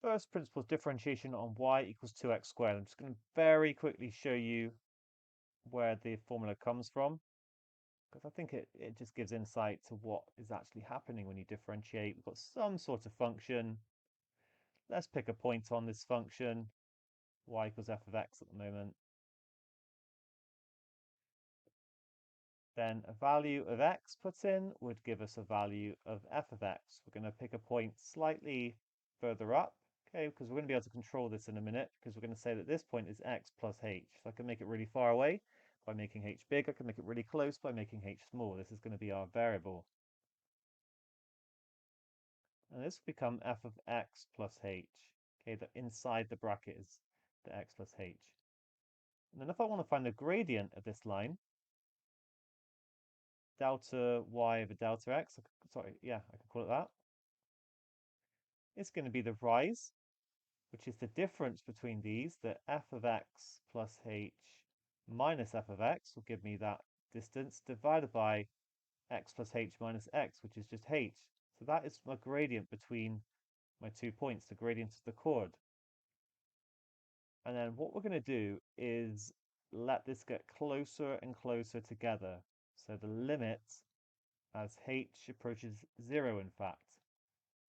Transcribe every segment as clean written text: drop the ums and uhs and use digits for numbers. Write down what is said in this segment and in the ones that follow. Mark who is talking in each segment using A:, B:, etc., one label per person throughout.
A: First principle is differentiation on y equals 2x squared. I'm just going to very quickly show you where the formula comes from, because I think it just gives insight to what is actually happening when you differentiate. We've got some sort of function. Let's pick a point on this function, y equals f of x at the moment. Then a value of x put in would give us a value of f of x. We're going to pick a point slightly further up, okay, because we're going to be able to control this in a minute, because we're going to say that this point is x plus h. So I can make it really far away by making h big. I can make it really close by making h small. This is going to be our variable. And this will become f of x plus h. Okay, that inside the bracket is the x plus h. And then if I want to find the gradient of this line, delta y over delta x, sorry, yeah, I can call it that. It's going to be the rise, which is the difference between these, the f of x plus h minus f of x will give me that distance, divided by x plus h minus x, which is just h. So that is my gradient between my 2 points, the gradient of the chord. And then what we're going to do is let this get closer and closer together. So the limit as h approaches 0, in fact,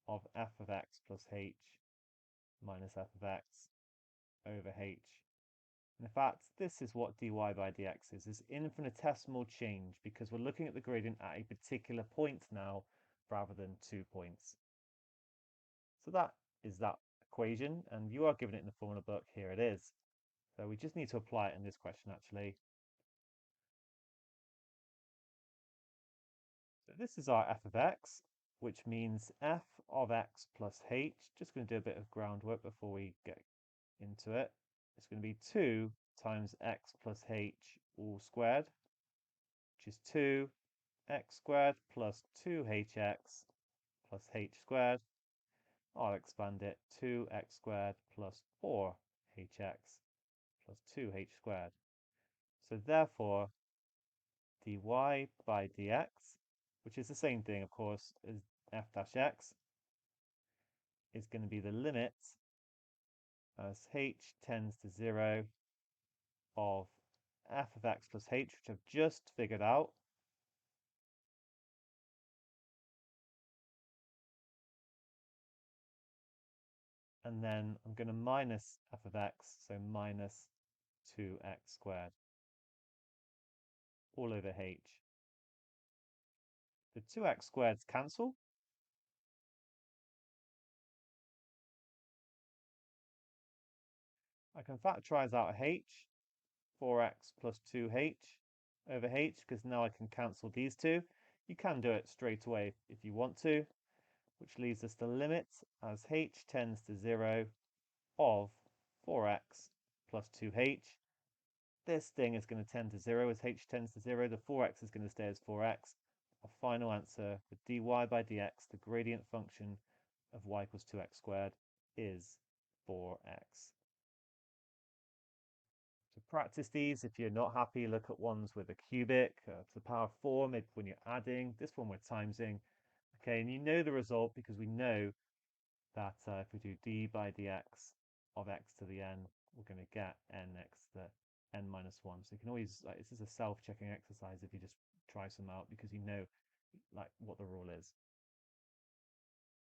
A: of f of x plus h minus f of x over h. And in fact, this is what dy by dx is infinitesimal change, because we're looking at the gradient at a particular point now rather than 2 points. So that is that equation, and you are given it in the formula book. Here it is. So we just need to apply it in this question, actually. So this is our f of x, which means f of x plus h. Just going to do a bit of groundwork before we get into it. It's going to be 2 times x plus h all squared, which is 2x squared plus 2hx plus h squared. I'll expand it, 2x squared plus 4hx plus 2h squared. So therefore, dy by dx, which is the same thing, of course, as f dash x, is going to be the limit as h tends to 0 of f of x plus h, which I've just figured out. And then I'm going to minus f of x, so minus 2x squared, all over h. The 2x squareds cancel. I can factorize out h, 4x plus 2h over h, because now I can cancel these two. You can do it straight away if you want to, which leaves us the limit as h tends to 0 of 4x plus 2h. This thing is going to tend to 0 as h tends to 0. The 4x is going to stay as 4x. Our final answer with dy by dx, the gradient function of y equals 2x squared, is 4x. To practice these, if you're not happy, look at ones with a cubic to the power of 4, maybe when you're adding. This one we're timesing. Okay, and you know the result because we know that if we do d by dx of x to the n, we're going to get nx to the n minus 1. So you can always, this is a self-checking exercise if you just try some out, because you know like what the rule is.